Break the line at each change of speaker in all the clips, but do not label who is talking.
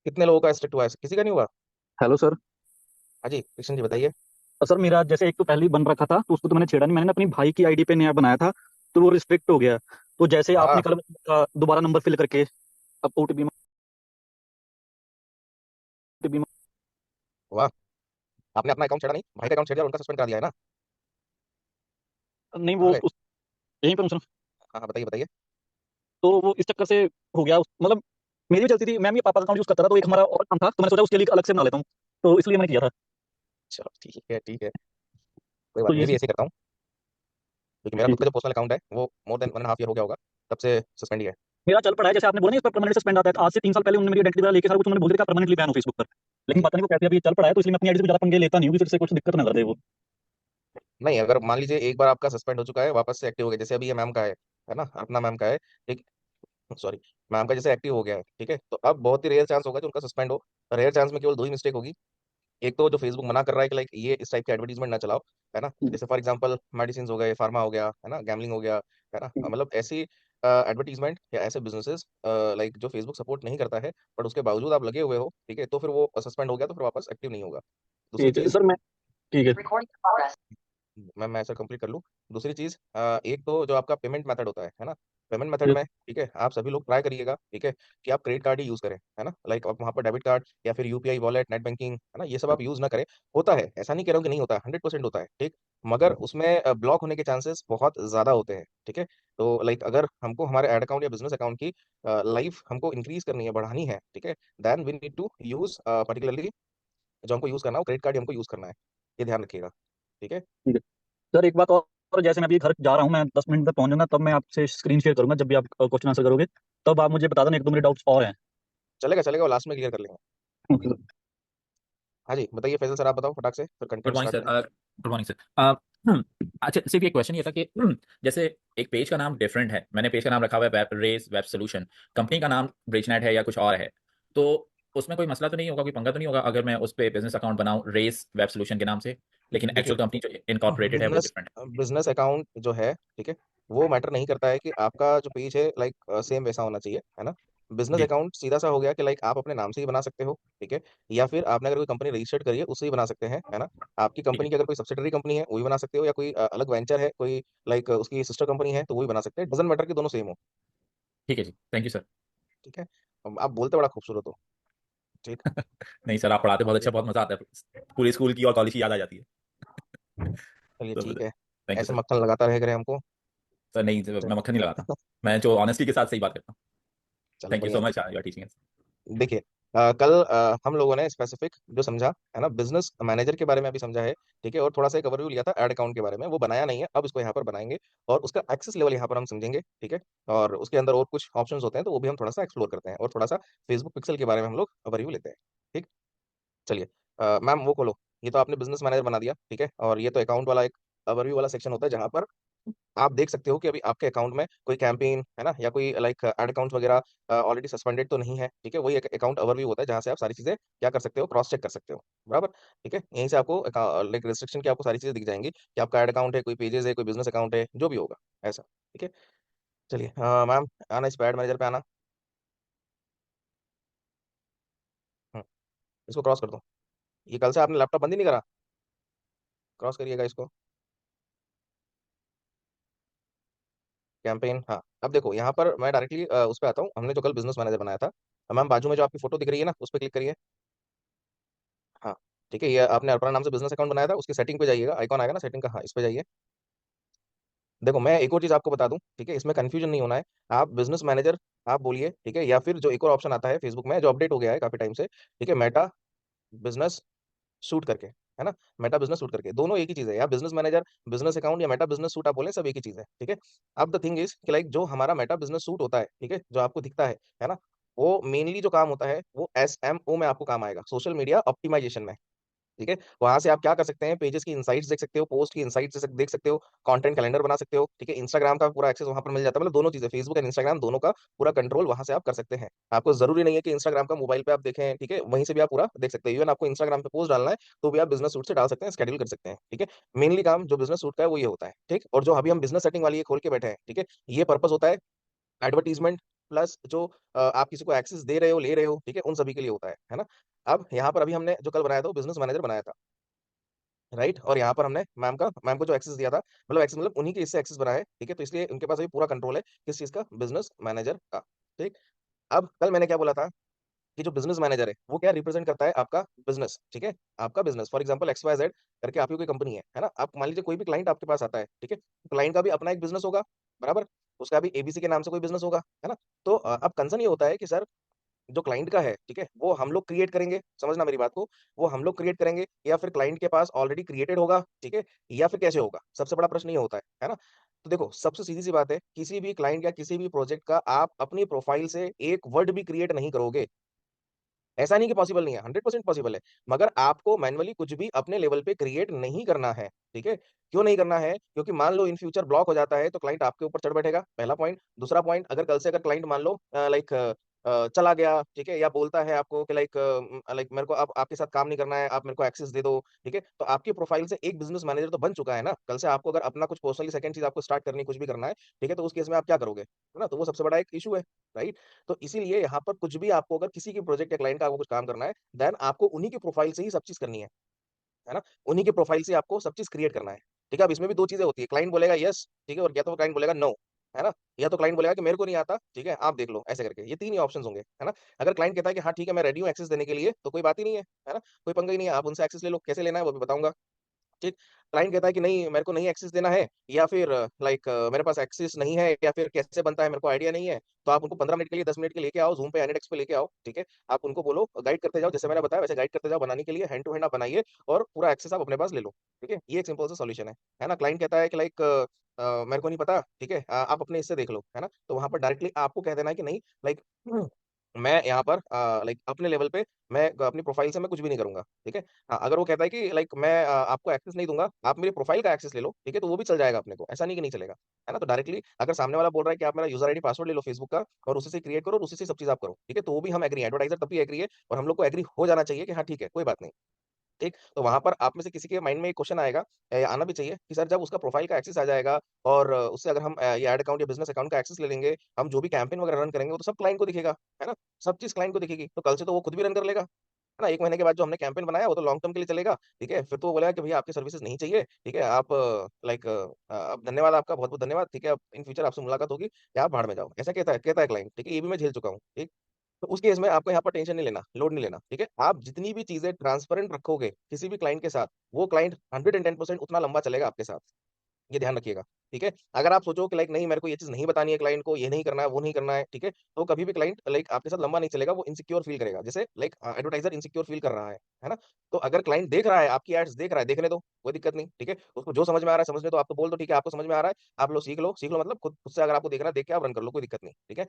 कितने लोगों का स्ट्रिक्ट हुआ है, किसी का नहीं हुआ?
Hello sir.
हाँ जी कृष्ण जी बताइए।
सर मेरा जैसे एक तो पहले ही बन रखा था तो उसको तो मैंने छेड़ा नहीं, मैंने ना अपनी भाई की आईडी पे नया बनाया था। तो वो रिस्ट्रिक्ट हो गया। तो जैसे
वाह।
आपने कल दोबारा नंबर फिल करके अब ओटीपी ओटीपी
वाह। आपने अपना अकाउंट छेड़ा नहीं, भाई का अकाउंट छेड़ दिया और उनका सस्पेंड करा दिया है ना?
नहीं वो
कहाँ गए?
यहीं पर हूँ सर।
हाँ हाँ बताइए बताइए।
तो वो इस चक्कर से हो गया मतलब मेरी भी चलती थी, मैं भी पापा का अकाउंट यूज करता था तो एक हमारा और काम था तो मैंने सोचा उसके लिए अलग से बना लेता हूँ। तो इसलिए मैंने किया था।
चलो ठीक है ठीक है। कोई
तो
बात नहीं,
ये
मैं भी
चीज
ऐसे ही करता हूँ। क्योंकि मेरा खुद
ठीक
का
है।
जो पर्सनल अकाउंट है वो मोर देन 1.5 ईयर हो गया होगा, तब से सस्पेंड ही है।
मेरा चल पड़ा है, जैसे आपने बोला ना इस पर परमानेंट सस्पेंड आता है, तो आज से 3 साल पहले उन्होंने मेरी आइडेंटिटी वगैरह लेके सारा कुछ उन्होंने बोल दिया था परमानेंटली बैन हो फेसबुक पर।
हाँ
लेकिन
जी।
पता नहीं वो कैसे अभी चल पड़ा है, तो इसलिए मैं अपनी आईडी से ज्यादा पंगे लेता नहीं हूँ कि फिर से कुछ दिक्कत ना कर दे वो।
नहीं, अगर मान लीजिए एक बार आपका सस्पेंड हो चुका है, वापस से एक्टिव हो गया, जैसे अभी ये मैम का है ना, अपना मैम का है। ठीक। सॉरी। मैम का जैसे एक्टिव हो गया है, ठीक है, तो अब बहुत ही रेयर चांस होगा कि उनका सस्पेंड हो। रेयर चांस में केवल दो ही मिस्टेक होगी। एक तो जो फेसबुक मना कर रहा है कि लाइक ये इस टाइप के एडवर्टीजमेंट ना चलाओ, है ना, जैसे फॉर एग्जांपल मेडिसिन हो गए, फार्मा हो गया, है ना, गैमलिंग हो गया, है ना, मतलब ऐसी एडवर्टीजमेंट या ऐसे बिजनेसेस लाइक जो फेसबुक सपोर्ट नहीं करता है, बट उसके बावजूद आप लगे हुए हो, ठीक है, तो फिर वो सस्पेंड हो गया तो फिर वापस एक्टिव नहीं होगा। दूसरी
ठीक है
चीज,
सर मैं। ठीक है।
मैं ऐसा कंप्लीट कर लूँ। दूसरी चीज, एक तो जो आपका पेमेंट मेथड होता है ना, पेमेंट मेथड
ठीक
में, ठीक है, आप सभी लोग ट्राई करिएगा, ठीक है, कि आप क्रेडिट कार्ड ही यूज करें, है ना, लाइक आप वहाँ पर डेबिट कार्ड या फिर यूपीआई वॉलेट, नेट बैंकिंग, है ना, ये सब आप यूज ना करें। होता है, ऐसा नहीं कह रहा हूँ कि नहीं होता, 100% होता है, ठीक। मगर उसमें ब्लॉक होने के चांसेस बहुत ज्यादा होते हैं, ठीक है। तो लाइक अगर हमको हमारे एड अकाउंट या बिजनेस अकाउंट की लाइफ हमको इंक्रीज करनी है, बढ़ानी है, ठीक है, then we need to use particularly जो हमको यूज करना है वो क्रेडिट कार्ड ही हमको यूज करना है। ये ध्यान रखिएगा, ठीक है।
ठीक है सर, एक बात और जैसे मैं अभी घर जा रहा हूँ, मैं 10 मिनट में पहुंच जाऊंगा, तब मैं आपसे स्क्रीन शेयर करूंगा जब भी आप क्वेश्चन आंसर करोगे। तब आप मुझे बता देना, एक दो मेरे डाउट्स और हैं।
चलेगा चलेगा, वो लास्ट में क्लियर कर लेंगे।
Okay sir.
हाँ जी बताइए फैजल सर, आप बताओ फटाक से, फिर
good
content
morning
start
sir.
करें।
Good morning sir. अच्छा, सिर्फ ये क्वेश्चन ये था कि जैसे एक पेज का नाम डिफरेंट है, मैंने पेज का नाम रखा हुआ है web race web solution, company का नाम ब्रिजनेट है या कुछ और है, तो उसमें कोई मसला तो नहीं होगा, कोई पंगा तो नहीं होगा अगर मैं उस पर बिजनेस अकाउंट बनाऊं रेस वेब सोल्यूशन के नाम से, लेकिन
देखिए,
एक्चुअल कंपनी जो इनकॉर्पोरेटेड है वो
बिजनेस
डिफरेंट है?
बिजनेस अकाउंट जो है, ठीक है, वो मैटर नहीं करता है कि आपका जो पेज है लाइक सेम वैसा होना चाहिए, है ना। बिजनेस
जी।
अकाउंट सीधा सा हो गया कि लाइक आप अपने नाम से ही बना सकते हो, ठीक है, या फिर आपने अगर कोई कंपनी रजिस्टर्ड करी है उससे ही बना सकते हैं, है ना। आपकी
ठीक है।
कंपनी की अगर कोई सब्सिडरी कंपनी है वो भी बना सकते हो, या कोई अलग वेंचर है कोई, लाइक उसकी सिस्टर कंपनी है तो वो भी बना सकते हैं, डजंट मैटर कि दोनों सेम हो।
ठीक है जी, थैंक यू सर।
ठीक है। अब आप बोलते बड़ा खूबसूरत हो। ठीक।
नहीं सर, आप पढ़ाते बहुत
चलिए।
अच्छा, बहुत मजा आता है, पूरी स्कूल की और कॉलेज की याद आ जाती है।
चलिए
तो
ठीक है।
थैंक यू
ऐसे
सर।
मक्खन लगाता रह करे हमको।
सर नहीं सर, मैं मक्खन नहीं लगाता, मैं जो ऑनेस्टी के साथ सही बात करता हूँ।
चलो
थैंक यू
बढ़िया
सो
है।
Much your teaching.
देखिए, कल हम लोगों ने स्पेसिफिक जो समझा, है ना, बिजनेस मैनेजर के बारे में अभी समझा है, ठीक है, और थोड़ा सा एक ओवरव्यू लिया था एड अकाउंट के बारे में, वो बनाया नहीं है, अब इसको यहाँ पर बनाएंगे और उसका एक्सेस लेवल यहाँ पर हम समझेंगे, ठीक है। और उसके अंदर और कुछ ऑप्शंस होते हैं तो वो भी हम थोड़ा सा एक्सप्लोर करते हैं, और थोड़ा सा फेसबुक पिक्सल के बारे में हम लोग ओवरव्यू लेते हैं। ठीक। चलिए, मैम वो खोलो। ये तो आपने बिजनेस मैनेजर बना दिया, ठीक है, और ये तो अकाउंट वाला एक ओवरव्यू वाला सेक्शन होता है जहां पर आप देख सकते हो कि अभी आपके अकाउंट में कोई कैंपेन है ना, या कोई लाइक एड अकाउंट वगैरह ऑलरेडी सस्पेंडेड तो नहीं है, ठीक है। वही एक अकाउंट ओवरव्यू होता है जहां से आप सारी चीजें क्या कर सकते हो, क्रॉस चेक कर सकते हो, बराबर। ठीक है, यहीं से आपको लाइक रिस्ट्रिक्शन की आपको सारी चीजें दिख जाएंगी कि आपका एड अकाउंट है, कोई पेजेस है, कोई बिजनेस अकाउंट है, जो भी होगा ऐसा। ठीक है। चलिए, मैम आना इस पैड मैनेजर पे आना। हम्म, इसको क्रॉस कर दो। ये कल से आपने लैपटॉप बंद ही नहीं करा, क्रॉस करिएगा इसको। कैंपेन, हाँ, अब देखो यहाँ पर मैं डायरेक्टली उस पर आता हूँ, हमने जो कल बिजनेस मैनेजर बनाया था। मैम बाजू में जो आपकी फोटो दिख रही है ना, उस पर क्लिक करिए। हाँ। ठीक है, ये आपने अपना नाम से बिजनेस अकाउंट बनाया था, उसकी सेटिंग पे जाइएगा, आइकॉन आएगा ना सेटिंग का, हाँ इस पे जाइए। देखो मैं एक और चीज आपको बता दूं, ठीक है, इसमें कंफ्यूजन नहीं होना है। आप बिजनेस मैनेजर आप बोलिए, ठीक है, या फिर जो एक और ऑप्शन आता है फेसबुक में जो अपडेट हो गया है काफी टाइम से, ठीक है, मेटा बिजनेस सूट करके, है ना, मेटा बिजनेस सूट करके, दोनों एक ही चीज है, या बिजनेस मैनेजर बिजनेस अकाउंट या मेटा बिजनेस सूट आप बोले, सब एक ही चीज है, ठीक है। अब द थिंग इज कि लाइक जो हमारा मेटा बिजनेस सूट होता है, ठीक है, जो आपको दिखता है ना, वो मेनली जो काम होता है वो SMO में आपको काम आएगा, सोशल मीडिया ऑप्टिमाइजेशन में। ठीक है, वहां से आप क्या कर सकते हैं, पेजेस की इनसाइट्स देख सकते हो, पोस्ट की इनसाइट्स देख सकते हो, कंटेंट कैलेंडर बना सकते हो, ठीक है, इंस्टाग्राम का पूरा एक्सेस वहां पर मिल जाता है, मतलब दोनों चीजें, फेसबुक एंड इंस्टाग्राम दोनों का पूरा कंट्रोल वहां से आप कर सकते हैं। आपको जरूरी नहीं है कि इंस्टाग्राम का मोबाइल पे आप देखें, ठीक है, वहीं से भी आप पूरा देख सकते हैं, इवन आपको इंस्टाग्राम पे पोस्ट डालना है तो भी आप बिजनेस सूट से डाल सकते हैं, स्केड्यूल कर सकते हैं, ठीक है। मेनली काम जो बिजनेस सूट का है वो ये होता है, ठीक, और जो अभी हम बिजनेस सेटिंग वाली ये खोल के बैठे हैं, ठीक है, ये पर्पस होता है एडवर्टीजमेंट, प्लस जो आप किसी को एक्सेस दे रहे हो, ले रहे हो, ठीक है, उन सभी के लिए होता है ना? अब यहाँ पर अभी हमने जो कल बनाया था वो बिजनेस मैनेजर बनाया था, राइट? और यहाँ पर हमने मैम को जो एक्सेस दिया था, मतलब एक्सेस मतलब उन्हीं के इससे एक्सेस बना है, ठीक है? तो इसलिए उनके पास अभी पूरा कंट्रोल है किस चीज़ का? बिजनेस मैनेजर का, ठीक? अब कल मैंने क्या बोला था कि जो बिजनेस मैनेजर है वो क्या रिप्रेजेंट करता है? आपका बिजनेस, ठीक है, आपका business. For example X Y Z करके आपकी कोई कंपनी है ना? आप मान लीजिए कोई भी क्लाइंट आपके पास आता है, ठीक है, क्लाइंट का भी अपना एक बिजनेस होगा, बराबर, उसका भी एबीसी के नाम से कोई बिजनेस होगा, है ना? तो अब कंसर्न ये होता है कि सर जो क्लाइंट का है, ठीक है, वो हम लोग क्रिएट करेंगे, समझना मेरी बात को, वो हम लोग क्रिएट करेंगे या फिर क्लाइंट के पास ऑलरेडी क्रिएटेड होगा, ठीक है, या फिर कैसे होगा? सबसे बड़ा प्रश्न ये होता है ना? तो देखो, सबसे सीधी सी बात है, किसी भी क्लाइंट या किसी भी प्रोजेक्ट का आप अपनी प्रोफाइल से एक वर्ड भी क्रिएट नहीं करोगे। ऐसा नहीं कि पॉसिबल नहीं है, 100% पॉसिबल है। मगर आपको मैन्युअली कुछ भी अपने लेवल पे क्रिएट नहीं करना है, ठीक है? क्यों नहीं करना है? क्योंकि मान लो इन फ्यूचर ब्लॉक हो जाता है, तो क्लाइंट आपके ऊपर चढ़ बैठेगा, पहला पॉइंट। दूसरा पॉइंट, अगर कल से अगर क्लाइंट मान लो चला गया, ठीक है? या बोलता है आपको कि लाइक मेरे को अब आपके साथ काम नहीं करना है, आप मेरे को एक्सेस दे दो, ठीक है? तो आपकी प्रोफाइल से एक बिज़नेस मैनेजर तो बन चुका है ना। कल से आपको अगर अपना कुछ पर्सनली सेकंड चीज़ आपको स्टार्ट करनी है, कुछ भी करना है, ठीक है? तो उस केस में आप क्या करोगे? है ना? तो वो सबसे बड़ा एक इश्यू है, राइट? तो इसीलिए यहाँ पर कुछ भी आपको अगर किसी की प्रोजेक्ट या क्लाइंट का आपको कुछ काम करना है, देन आपको उन्हीं की प्रोफाइल से ही सब चीज़ करनी है ना? उन्हीं की प्रोफाइल से आपको सब चीज़ क्रिएट करना है, ठीक है? अब इसमें भी 2 चीज़ें होती है, क्लाइंट बोलेगा यस, ठीक है? और या तो क्लाइंट बोलेगा नो, है ना? या तो क्लाइंट बोलेगा कि मेरे को नहीं आता, ठीक है? आप देख लो, ऐसे करके, ये 3 ही ऑप्शंस होंगे, है ना? अगर क्लाइंट कहता है कि हाँ, ठीक है, मैं रेडी हूँ एक्सेस देने के लिए, तो कोई बात ही नहीं है ना? कोई पंगा ही नहीं है, आप उनसे एक्सेस ले लो, कैसे लेना है वो भी बताऊँगा। ठीक, क्लाइंट कहता है कि नहीं मेरे को नहीं एक्सेस देना है या फिर मेरे पास एक्सेस नहीं है या फिर कैसे बनता है मेरे को आइडिया नहीं है, तो आप उनको 15 मिनट के लिए 10 मिनट के लेके आओ ज़ूम पे एनिडेक्स पे लेके आओ, ठीक है? आप उनको बोलो गाइड करते जाओ जैसे मैंने बताया वैसे गाइड करते जाओ बनाने के लिए हैंड टू हैंड आप बनाइए और पूरा एक्सेस आप अपने पास ले लो, ठीक है? ये एक सिंपल सा सॉल्यूशन है ना? क्लाइंट कहता है कि मेरे को नहीं पता, ठीक है? आप अपने इससे देख लो, है ना? तो वहाँ पर डायरेक्टली आपको कह देना है कि नहीं लाइक मैं यहाँ पर अपने लेवल पे मैं अपनी प्रोफाइल से मैं कुछ भी नहीं करूँगा, ठीक है? हाँ, अगर वो कहता है कि मैं आपको एक्सेस नहीं दूँगा, आप मेरी प्रोफाइल का एक्सेस ले लो, ठीक है? तो वो भी चल जाएगा अपने को, ऐसा नहीं कि नहीं चलेगा, है ना? तो डायरेक्टली अगर सामने वाला बोल रहा है कि आप मेरा यूज़र आईडी पासवर्ड ले लो फेसबुक का और उसी से क्रिएट करो और उसी से सब चीज़ आप करो, ठीक है? तो वो भी हम एग्री हैं, एडवर्टाइज़र तब भी एग्री है और हम लोग को एग्री हो जाना चाहिए कि हाँ, ठीक है, कोई बात नहीं। ठीक? तो वहाँ पर आप में से किसी के माइंड में एक क्वेश्चन आएगा आना भी चाहिए कि सर जब उसका प्रोफाइल का एक्सेस आ जाएगा और उससे अगर हम ये ऐड अकाउंट या बिज़नेस अकाउंट का एक्सेस ले लेंगे, हम जो भी कैंपेन वगैरह रन करेंगे वो तो सब क्लाइंट को दिखेगा, है ना? सब चीज़ क्लाइंट को दिखेगी, तो कल से तो वो खुद भी रन कर लेगा, है ना? 1 महीने के बाद जो हमने कैंपेन बनाया वो तो लॉन्ग टर्म के लिए चलेगा, ठीक है? फिर तो वो बोलेगा कि भैया आपकी सर्विसेज़ नहीं चाहिए, ठीक है? आप अब धन्यवाद आपका बहुत-बहुत धन्यवाद, ठीक है? अब इन फ्यूचर आपसे मुलाकात होगी या आप भाड़ में जाओ, ऐसा कहता है क्लाइंट, ठीक है? ये भी मैं झेल चुका हूँ, ठीक? तो उस केस में आपको यहाँ पर टेंशन नहीं लेना, लोड नहीं लेना, ठीक है? आप जितनी भी चीज़ें ट्रांसपेरेंट रखोगे किसी भी क्लाइंट के साथ, वो क्लाइंट 110% उतना लंबा चलेगा आपके साथ। ये ध्यान रखिएगा, ठीक है? अगर आप सोचो कि नहीं मेरे को ये चीज़ नहीं बतानी है क्लाइंट को, ये नहीं करना है, वो नहीं करना है, ठीक है? तो कभी भी क्लाइंट आपके साथ लंबा नहीं चलेगा, वो इनसिक्योर फील करेगा। जैसे एडवर्टाइज़र इनसिक्योर फील कर रहा है ना? तो अगर क्लाइंट देख रहा है, आपकी एड्स देख रहा है, देखने दो, कोई दिक्कत नहीं, ठीक है? उसको जो समझ में आ रहा है समझने दो, आप तो बोल दो ठीक है आपको समझ में आ रहा है, आप लो, सीख लो मतलब खुद खुद से अगर आपको देखना है, देख के आप रन कर लो, कोई दिक्कत नहीं, ठीक है?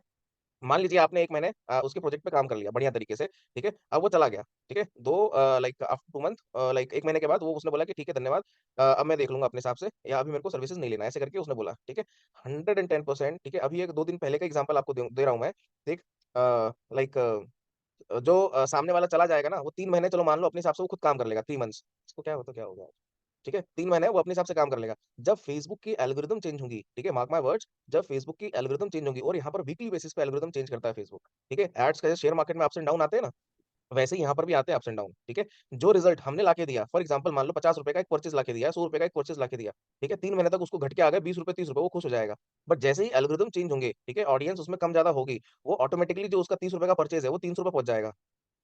मान लीजिए आपने 1 महीने उसके प्रोजेक्ट पे काम कर लिया बढ़िया तरीके से, ठीक है? अब वो चला गया, ठीक है? 2 आफ्टर 2 मंथ 1 महीने के बाद वो उसने बोला कि ठीक है धन्यवाद अब मैं देख लूँगा अपने हिसाब से या अभी मेरे को सर्विसेज़ नहीं लेना है, ऐसे करके उसने बोला, ठीक है? 110% ठीक है? अभी एक 2 दिन पहले का एग्ज़ाम्पल आपको दे रहा हूँ मैं, ठीक? जो सामने वाला चला जाएगा ना, वो 3 महीने चलो मान लो अपने हिसाब से वो खुद काम कर लेगा, 3 मंथ्स इसको क्या हो गया? ठीक है? 3 महीने वो अपने हिसाब से काम कर लेगा। जब फेसबुक की एल्गोरिदम चेंज होंगी, ठीक है? मार्क माय वर्ड्स जब फेसबुक की एल्गोरिदम चेंज होंगी और यहाँ पर वीकली बेसिस पे एल्गोरिदम चेंज करता है फेसबुक, ठीक है? एड्स का शेयर मार्केट में अप्स एंड डाउन आते हैं ना, वैसे ही यहाँ पर भी आते हैं अप्स एंड डाउन, ठीक है? जो रिजल्ट हमने लाके दिया फॉर एग्जांपल मान लो ₹50 का एक परचेज़ लाके दिया, ₹100 का एक परचेज़ लाके दिया, ठीक है? 3 महीने तक उसको घट के आ गए ₹20 ₹30 वो खुश हो जाएगा। बट जैसे ही एल्गोरिदम चेंज होंगे, ठीक है? ऑडियंस उसमें कम ज़्यादा होगी, वो ऑटोमैटिकली जो उसका ₹30 का परचेज़ है वो ₹300 पहुँच जाएगा।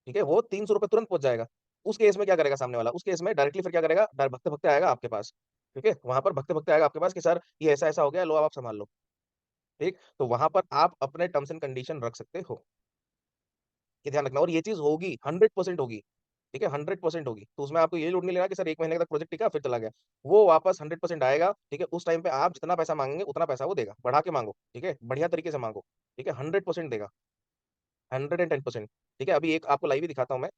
ठीक है? वो ₹300 तुरंत पहुँच जाएगा। उस केस में क्या करेगा सामने वाला? उस केस में डायरेक्टली फिर क्या करेगा? भगते-भगते आएगा आपके पास। ठीक है? वहाँ पर भगते-भगते आएगा आपके पास कि सर ये ऐसा-ऐसा हो गया, लो अब आप सँभाल लो। ठीक? तो वहाँ पर आप अपने टर्म्स एंड कंडीशन रख सकते हो। ये ध्यान रखना और ये चीज़ होगी, 100% होगी। ठीक है? 100% होगी। तो उसमें आपको ये लोड नहीं लेना कि सर 1 महीने तक प्रोजेक्ट टिका फिर चला गया। वो वापस 100% आएगा। ठीक है? उस टाइम पे आप जितना पैसा माँगेंगे उतना पैसा वो देगा। बढ़ा के माँगो। ठीक है? बढ़िया तरीके से माँगो। ठीक है? 100% देगा। 110% ठीक है? अभी एक आपको लाइव ही दिखाता हूँ मैं।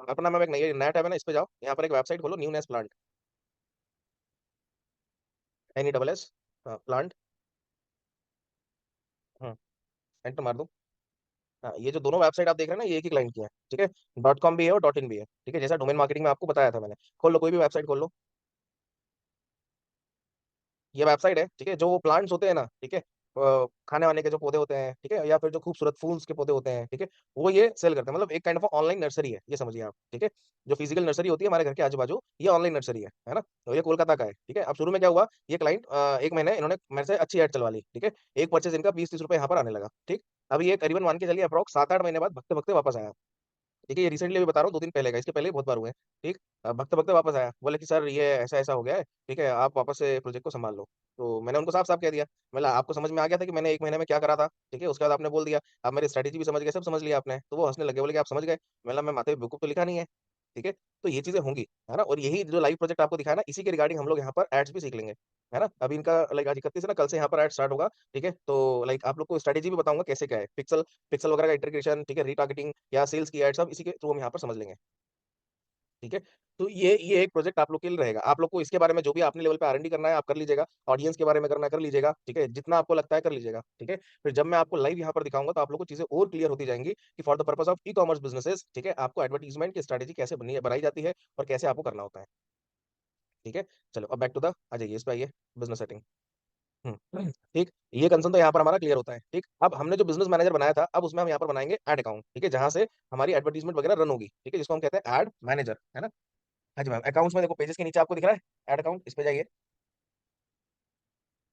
अपना मैं एक नया टैब है ना, इस पे जाओ। यहाँ पर एक वेबसाइट खोलो न्यूनेस प्लांट, NESS प्लांट हुँ, एंटर मार दो। हाँ, ये जो दोनों वेबसाइट आप देख रहे हैं ना, ये एक ही क्लाइंट की है। ठीक है? डॉट कॉम भी है और डॉट इन भी है। ठीक है? जैसा डोमेन मार्केटिंग में आपको बताया था मैंने। खोल लो कोई भी वेबसाइट खोल लो। ये वेबसाइट है, ठीक है? जो वो प्लांट्स होते हैं ना, ठीक है? खाने वाने के जो पौधे होते हैं, ठीक है, या फिर जो खूबसूरत फूल्स के पौधे होते हैं, ठीक है, वो ये सेल करते हैं। मतलब एक काइंड ऑफ ऑनलाइन नर्सरी है, ये समझिए आप, ठीक है। जो फिजिकल नर्सरी होती है हमारे घर के आजू बाजू, ये ऑनलाइन नर्सरी है ना। तो ये कोलकाता का है, ठीक है। अब शुरू में क्या हुआ, ये क्लाइंट एक महीने इन्होंने मेरे से अच्छी एड चलवा ली, ठीक है। एक परचेज इनका 20-30 रुपए यहाँ पर आने लगा, ठीक। अभी ये करीबन मान के चलिए अप्रॉक्स 7-8 महीने बाद भगते भगते वापस आया, ठीक है। ये रिसेंटली भी बता रहा हूँ, 2 दिन पहले का, इसके पहले भी बहुत बार हुए हैं, ठीक। भगते भगते वापस आया, बोले कि सर ये ऐसा ऐसा हो गया है, ठीक है, आप वापस से प्रोजेक्ट को संभाल लो। तो मैंने उनको साफ साफ कह दिया, मतलब आपको समझ में आ गया था कि मैंने एक महीने में क्या करा था, ठीक है। उसके बाद आपने बोल दिया, आप मेरी स्ट्रेटेजी भी समझ गए, सब समझ लिया आपने। तो वो हंसने लगे, बोले कि आप समझ गए। मतलब मैं माथे पे बेवकूफ तो लिखा नहीं है, ठीक है। तो ये चीजें होंगी, है ना। और यही जो लाइव प्रोजेक्ट आपको दिखाया ना, इसी के रिगार्डिंग हम लोग यहाँ पर एड्स भी सीख लेंगे, है ना। अभी इनका लाइक आज 31 है ना, कल से यहाँ पर एड स्टार्ट होगा, ठीक है। तो लाइक आप लोग को स्ट्रेटेजी भी बताऊंगा कैसे क्या है, पिक्सल पिक्सल वगैरह का इंटीग्रेशन, ठीक है, रीटारगेटिंग या सेल्स की एड, सब इसी के थ्रू हम यहाँ पर समझ लेंगे, ठीक है। तो ये एक प्रोजेक्ट आप लोग के लिए रहेगा। आप लोग को इसके बारे में जो भी अपने लेवल पे आरएनडी करना है आप कर लीजिएगा, ऑडियंस के बारे में करना है कर लीजिएगा, ठीक है, जितना आपको लगता है कर लीजिएगा, ठीक है। फिर जब मैं आपको लाइव यहाँ पर दिखाऊंगा तो आप लोग को चीजें और क्लियर होती जाएंगी कि for the purpose of e commerce businesses, ठीक है, आपको एडवर्टीजमेंट की स्ट्रेटेजी कैसे बनाई जाती है और कैसे आपको करना होता है, ठीक है। चलो अब बैक टू द आ जाइए, इस पे आइए, बिजनेस सेटिंग। ठीक, ये कंसर्न तो यहाँ पर हमारा क्लियर होता है, ठीक। अब हमने जो बिजनेस मैनेजर बनाया था, अब उसमें हम यहाँ पर बनाएंगे एड अकाउंट, ठीक है, जहां से हमारी एडवर्टीजमेंट वगैरह रन होगी, ठीक है, जिसको हम कहते हैं एड मैनेजर, है ना। हाँ जी मैम, अकाउंट्स में देखो पेजेस के नीचे आपको दिख रहा है ऐड अकाउंट, इस पे जाइए।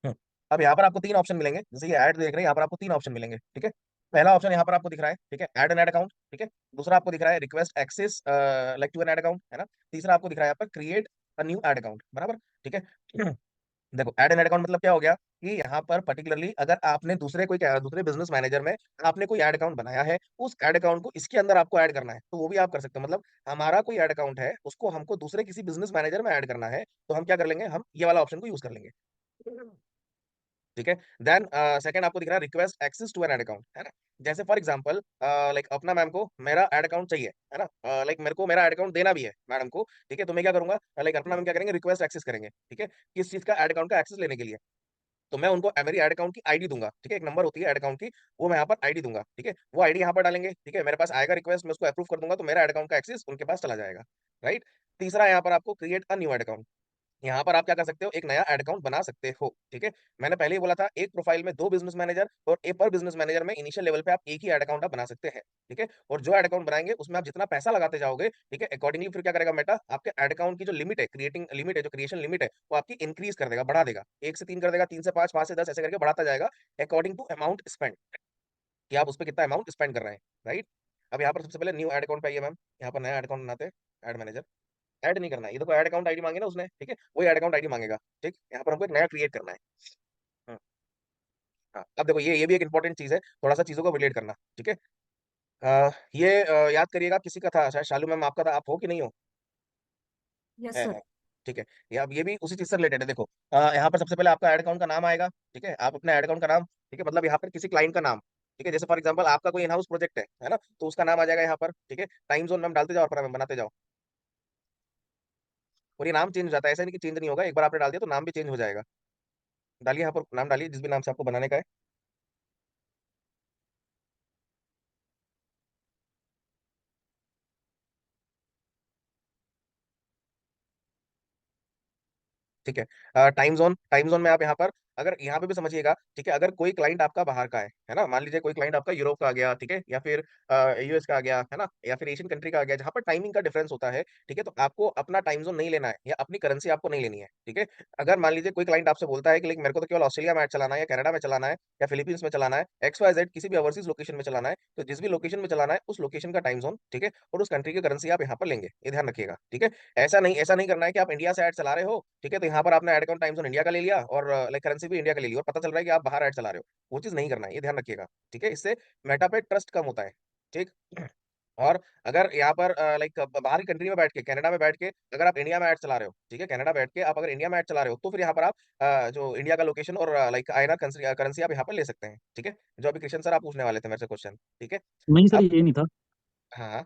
हम्म, अब यहाँ पर आपको 3 ऑप्शन मिलेंगे, जैसे ये ऐड देख रहे हैं, यहाँ पर आपको 3 ऑप्शन मिलेंगे, ठीक है। पहला ऑप्शन यहाँ पर आपको दिख रहा है, ठीक है, ऐड एन ऐड अकाउंट, ठीक है। दूसरा आपको दिख रहा है request access like to an ad account, है ना। तीसरा आपको दिख रहा है यहाँ पर create a new ad account, बराबर, ठीक है। देखो ऐड एन ऐड अकाउंट मतलब क्या हो गया कि यहाँ पर पर्टिकुलरली अगर आपने दूसरे बिजनेस मैनेजर में आपने कोई ऐड अकाउंट बनाया है, उस ऐड अकाउंट को इसके अंदर आपको ऐड करना है, तो वो भी आप कर सकते हो। मतलब हमारा कोई ऐड अकाउंट है, उसको हमको दूसरे किसी बिजनेस मैनेजर में ऐड करना है, तो हम क्या कर लेंगे, हम ये वाला ऑप्शन को यूज कर लेंगे, ठीक है। देन सेकंड आपको दिख रहा है request access to an ad account, है ना। जैसे फॉर एग्जांपल लाइक अपना मैम को मेरा एड अकाउंट चाहिए, है ना, लाइक मेरे को मेरा एड अकाउंट देना भी है मैडम को, ठीक है। तो मैं क्या करूंगा, लाइक अपना मैम क्या करेंगे, रिक्वेस्ट एक्सेस करेंगे, ठीक है, किस चीज का एड अकाउंट का एक्सेस लेने के लिए। तो मैं उनको मेरी एड अकाउंट की आईडी दूंगा, ठीक है, एक नंबर होती है एड अकाउंट की, वो मैं यहाँ पर आईडी दूंगा, ठीक है। वो आईडी यहाँ पर डालेंगे, ठीक है, मेरे पास आएगा रिक्वेस्ट, मैं उसको अप्रूव कर दूंगा, तो मेरा एड अकाउंट का एक्सेस उनके पास चला जाएगा, राइट। तीसरा यहाँ पर आपको create a new ad account, यहाँ पर आप क्या कर सकते हो, एक नया एड अकाउंट बना सकते हो, ठीक है। मैंने पहले ही बोला था एक प्रोफाइल में 2 बिजनेस मैनेजर, और एक पर बिजनेस मैनेजर में इनिशियल लेवल पे आप एक ही एड अकाउंट आप बना सकते हैं, ठीक है। और जो एड अकाउंट बनाएंगे उसमें आप जितना पैसा लगाते जाओगे, ठीक है, अकॉर्डिंगली फिर क्या करेगा मेटा, आपके एड अकाउंट की जो लिमिट है, क्रिएटिंग लिमिट है, जो क्रिएशन लिमिट है, वो आपकी इंक्रीज कर देगा, बढ़ा देगा, 1 से 3 कर देगा, 3 से 5, 5 से 10 ऐसे करके बढ़ाता जाएगा अकॉर्डिंग टू अमाउंट स्पेंड, कि आप उस पर कितना अमाउंट स्पेंड कर रहे हैं, राइट। अब यहाँ पर सबसे पहले न्यू एड अकाउंट पे आइए मैम, यहाँ पर नया एड अकाउंट बनाते हैं, एड मैनेजर। ऐड नहीं करना है, ये देखो ऐड अकाउंट आईडी मांगे ना उसने, ठीक है, वही ऐड अकाउंट आईडी मांगेगा, ठीक। यहाँ पर हमको एक नया क्रिएट करना है। हम्म, हाँ, अब देखो ये भी एक इंपॉर्टेंट चीज है, थोड़ा सा चीजों को रिलेट करना, ठीक है। ये याद करिएगा किसी का था, शायद शालू मैम आपका था, आप हो कि नहीं हो।
यस
है
सर।
है, ठीक है। ये अब ये भी उसी चीज से रिलेटेड है, देखो यहाँ पर सबसे पहले आपका ऐड अकाउंट का नाम आएगा, ठीक है, आप अपने ऐड अकाउंट का नाम, ठीक है, मतलब यहाँ पर किसी क्लाइंट का नाम, ठीक है, जैसे फॉर एग्जांपल आपका कोई इन हाउस प्रोजेक्ट है ना, तो उसका नाम आ जाएगा यहाँ पर, ठीक है। टाइम जोन नाम डालते जाओ और बनाते जाओ, और ये नाम चेंज हो जाता है, ऐसा नहीं कि चेंज नहीं होगा, एक बार आपने डाल दिया तो नाम भी चेंज हो जाएगा। डालिए यहाँ पर नाम, डालिए जिस भी नाम से आपको बनाने का है। ठीक है। टाइम जोन में आप यहाँ पर अगर यहाँ पे भी समझिएगा, ठीक है, अगर कोई क्लाइंट आपका बाहर का है ना, मान लीजिए कोई क्लाइंट आपका यूरोप का आ गया, ठीक है, या फिर यूएस का आ गया, है ना, या फिर एशियन कंट्री का आ गया, जहाँ पर टाइमिंग का डिफरेंस होता है, ठीक है, तो आपको अपना टाइम जोन नहीं लेना है या अपनी करेंसी आपको नहीं लेनी है, ठीक है। अगर मान लीजिए कोई क्लाइंट आपसे बोलता है कि मेरे को तो केवल ऑस्ट्रेलिया में ऐड चलाना है, या कनाडा में चलाना है, या फिलीपींस में चलाना है, XYZ किसी भी ओवरसीज लोकेशन में चलाना है, तो जिस भी लोकेशन में चलाना है उस लोकेशन का टाइम जोन, ठीक है, और उस कंट्री की करेंसी आप यहाँ पर लेंगे, ये ध्यान रखिएगा, ठीक है। ऐसा नहीं करना है कि आप इंडिया से ऐड चला रहे हो, ठीक है, तो यहाँ पर आपने add account time zone India का ले लिया और लाइक करेंसी भी इंडिया का ले ली, और पता चल रहा है कि आप बाहर ऐड चला रहे हो, वो चीज नहीं करना है, ये ध्यान रखिएगा, ठीक है। इससे मेटा पे ट्रस्ट कम होता है, ठीक। और अगर यहाँ पर लाइक बाहर की कंट्री में बैठ के, कनाडा में बैठ के अगर आप इंडिया में ऐड चला रहे हो, ठीक है, कनाडा बैठ के आप अगर इंडिया में ऐड चला रहे हो, तो फिर यहाँ पर आप जो इंडिया का लोकेशन और लाइक आईएनआर करेंसी आप यहाँ पर ले सकते हैं, ठीक है। जो अभी कृष्ण सर आप पूछने वाले थे मेरे से क्वेश्चन, ठीक है।
नहीं सर,
अब
ये नहीं था।
हाँ हाँ,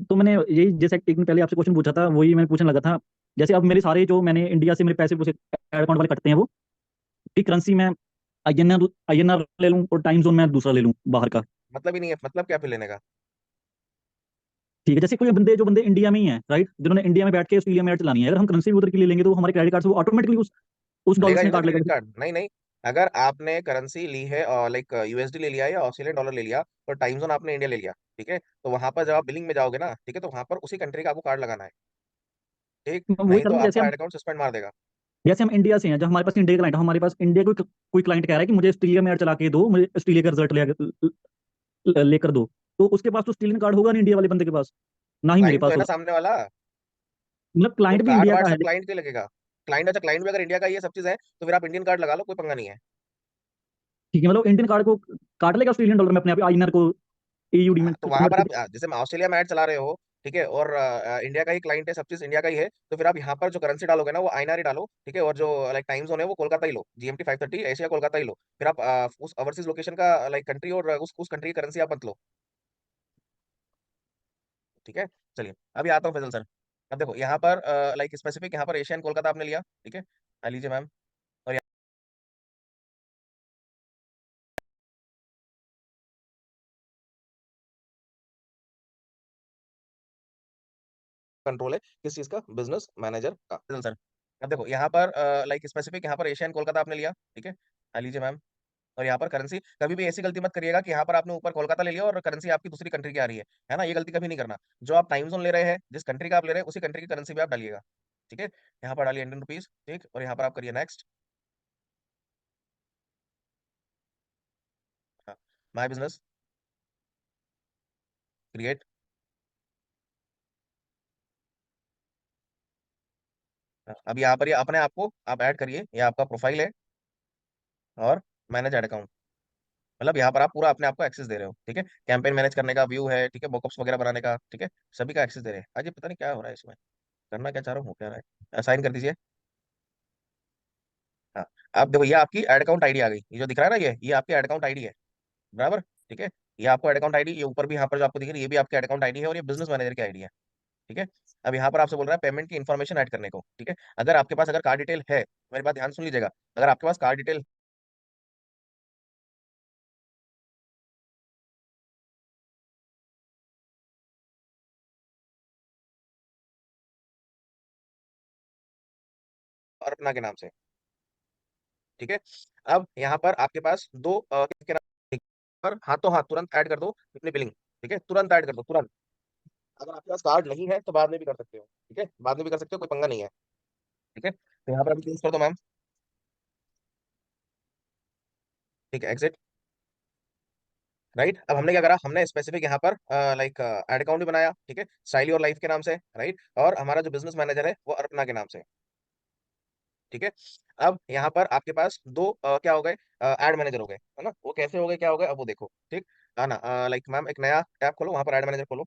तो मैंने यही जैसे एक दिन पहले आपसे क्वेश्चन पूछा था, वही मैं पूछने लगा था। जैसे अब मेरे सारे जो मैंने इंडिया से मेरे पैसे अकाउंट वाले कटते हैं, वो की करेंसी मैं आईएनआर आईएनआर ले लूं और टाइम जोन मैं दूसरा ले लूं बाहर का।
मतलब ही नहीं है, मतलब क्या फिर लेने का।
ठीक है, जैसे कोई बंदे जो बंदे इंडिया में ही हैं, राइट, जिन्होंने इंडिया में बैठ के ऑस्ट्रेलिया में ऐड चलानी है, अगर हम करेंसी भी उधर की ले लेंगे तो हमारे क्रेडिट कार्ड से वो ऑटोमेटिकली उस
लेगा
डॉलर्स
ही
में
ना
काट लेगा।
क्रेडिट कार्ड, नहीं नहीं, अगर आपने करेंसी ली है और लाइक यूएसडी ले लिया या ऑस्ट्रेलियन डॉलर ले लिया और टाइम जोन आपने इंडिया ले लिया, ठीक है, तो वहां पर जब आप बिलिंग में जाओगे ना, ठीक है, तो वहां पर उसी कंट्री का आपको कार्ड लगाना है, ठीक,
मैं वही
नहीं
कह
तो
रहा हूँ,
आपका एड अकाउंट सस्पेंड मार देगा।
जैसे हम इंडिया से हैं, जब हमारे पास इंडिया का क्लाइंट, हमारे पास इंडिया कोई क्लाइंट कह रहा है कि मुझे ऑस्ट्रेलिया में ऐड चला के दो, मुझे ऑस्ट्रेलिया का रिजल्ट लेकर दो, तो उसके पास तो ऑस्ट्रेलियन कार्ड होगा नहीं इंडिया वाले बंदे के पास, ना ही मेरे
क्लाइंट तो
पास
है ना
होगा।
सामने वाला,
मतलब
तो
क्लाइंट भी
कार्ड
इंडिया
वार्ड
का है
सब क्लाइंट के लगेगा। क्लाइंट, अच्छा क्लाइंट भी अगर इंडिया का ये सब चीज है तो फिर आप इंडियन कार्ड लगा लो, कोई पंगा नहीं है।
ठीक है, मतलब इंडियन कार्ड को काट लेगा ऑस्ट्रेलियन डॉलर में अपने आप आईएनआर को एयूडी में
तो वहां
कन्वर्ट
पर आप
करके।
जैसे ऑस्ट्रेलिया में ऐड चला रहे हो, ठीक है, और इंडिया का ही क्लाइंट है, सब चीज इंडिया का ही है, तो फिर आप यहाँ पर जो करेंसी डालोगे ना वो आईएनआर ही डालो, ठीक है, और जो लाइक टाइम जोन है वो कोलकाता ही लो, जीएमटी 5:30 एशिया कोलकाता ही लो। फिर आप उस ओवरसीज लोकेशन का लाइक कंट्री और उस कंट्री की करेंसी आप मत लो, ठीक है। चलिए अभी आता हूँ फैजल सर। अब देखो यहाँ पर लाइक स्पेसिफिक यहाँ पर एशियन कोलकाता आपने लिया, ठीक है, लीजिए मैम। और कंट्रोल है किस चीज का, बिजनेस मैनेजर का, फैजल सर। अब देखो यहाँ पर लाइक स्पेसिफिक यहाँ पर एशियन कोलकाता आपने लिया, ठीक है, लीजिए मैम। और यहाँ पर करेंसी, कभी भी ऐसी गलती मत करिएगा कि यहाँ पर आपने ऊपर कोलकाता ले लिया और करेंसी आपकी दूसरी कंट्री की आ रही है ना, ये गलती कभी नहीं करना। जो आप टाइम जोन ले रहे हैं, जिस कंट्री का आप ले रहे हैं, उसी कंट्री की करेंसी भी आप डालिएगा, ठीक है। यहाँ पर डालिए इंडियन रुपीज, ठीक, और यहाँ पर आप करिए नेक्स्ट। हाँ, माई बिजनेस, क्रिएट। अब यहाँ पर ये अपने आप को आप ऐड करिए, ये आपका प्रोफाइल है, और मैनेज ऐड अकाउंट, मतलब यहाँ पर आप पूरा अपने आप को एक्सेस दे रहे हो, ठीक है। कैंपेन मैनेज करने का व्यू है, ठीक है, मॉकअप्स वगैरह बनाने का, ठीक है, सभी का एक्सेस दे रहे हैं। आज ये पता नहीं क्या हो रहा है इसमें, करना क्या चाह रहा हूँ, हो क्या रहा है, साइन कर दीजिए। हाँ, अब देखो ये आपकी एड अकाउंट आईडी आ गई, ये जो दिख रहा है ना, ये आपकी एड अकाउंट आईडी है, बराबर, ठीक है। ये आपको एड अकाउंट आईडी, ये ऊपर भी यहाँ पर जो आपको दिख रही है ये भी आपकी एड अकाउंट आईडी है, और ये बिजनेस मैनेजर की आईडी है, ठीक है। अब यहाँ पर आपसे बोल रहा है पेमेंट की इन्फॉर्मेशन ऐड करने को, ठीक है। अगर आपके पास अगर कार्ड डिटेल है, मेरी बात ध्यान सुन लीजिएगा, अगर आपके पास कार्ड डिटेल अर्पणा के नाम से, ठीक है। अब यहाँ पर आपके पास दो किसके नाम, ठीक, पर हाथों हाथ तुरंत ऐड कर दो अपनी बिलिंग, ठीक है, तुरंत ऐड कर दो तुरंत। अगर आपके पास कार्ड नहीं है तो बाद में भी कर सकते हो, ठीक है, बाद में भी कर सकते हो, कोई पंगा नहीं है, ठीक है। तो यहाँ पर अभी चेंज कर दो मैम, ठीक है, एग्जिट। राइट, अब हमने क्या करा, हमने स्पेसिफिक यहाँ पर लाइक एड अकाउंट भी बनाया, ठीक है, स्टाइली और लाइफ के नाम से, राइट, और हमारा जो बिजनेस मैनेजर है वो अर्पणा के नाम से, ठीक है। अब यहाँ पर आपके पास दो क्या हो गए, एड मैनेजर हो गए, है ना, वो कैसे हो गए, क्या हो गए, अब वो देखो, ठीक है ना। लाइक मैम एक नया टैब खोलो, वहां पर एड मैनेजर खोलो।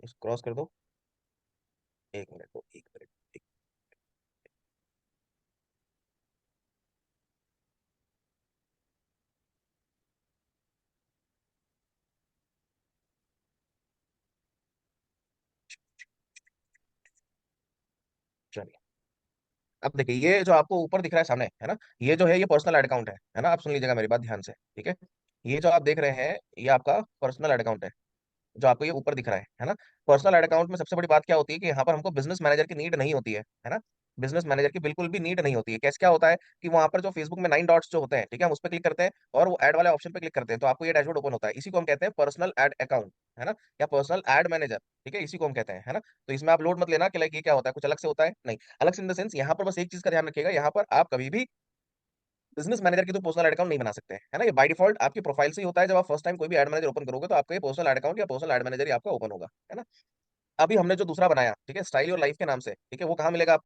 इस क्रॉस कर दो, एक मिनट दो, एक मिनट, एक, चलिए। अब देखिए ये जो आपको ऊपर दिख रहा है सामने, है ना, ये जो है ये पर्सनल एड अकाउंट है ना, आप सुन लीजिएगा मेरी बात ध्यान से, ठीक है। ये जो आप देख रहे हैं ये आपका पर्सनल एड अकाउंट है, जो आपको ये ऊपर दिख रहा है ना। पर्सनल एड अकाउंट में सबसे बड़ी बात क्या होती है कि यहाँ पर हमको बिजनेस मैनेजर की नीड नहीं होती है ना। बिजनेस मैनेजर की बिल्कुल भी नीड नहीं होती है। कैसे क्या होता है कि वहां पर जो फेसबुक में 9 डॉट्स जो होते हैं, ठीक है, हम उस पर क्लिक करते हैं और वो ऐड वाले ऑप्शन पे क्लिक करते हैं, तो आपको ये डैशबोर्ड ओपन होता है, इसी को हम कहते हैं पर्सनल एड अकाउंट, है ना, या पर्सनल एड मैनेजर, ठीक है, इसी को हम कहते हैं, है ना। तो इसमें आप लोड मत लेना कि लाइक ये क्या होता है, कुछ अलग से होता है, नहीं, अलग से इन द सेंस यहाँ पर बस एक चीज का ध्यान रखिएगा, यहाँ पर आप कभी भी बिजनेस मैनेजर की तो पर्सनल अकाउंट नहीं बना सकते हैं, है ना, ये बाय डिफॉल्ट आपकी प्रोफाइल से ही होता है। जब आप फर्स्ट टाइम कोई भी एड मैनेजर ओपन करोगे तो आपका ये पर्सनल एड अकाउंट या पर्सनल एड मैनेजर ही आपका ओपन होगा, है ना। अभी हमने जो दूसरा बनाया, ठीक है, स्टाइल और लाइफ के नाम से, ठीक है, वो कहाँ मिलेगा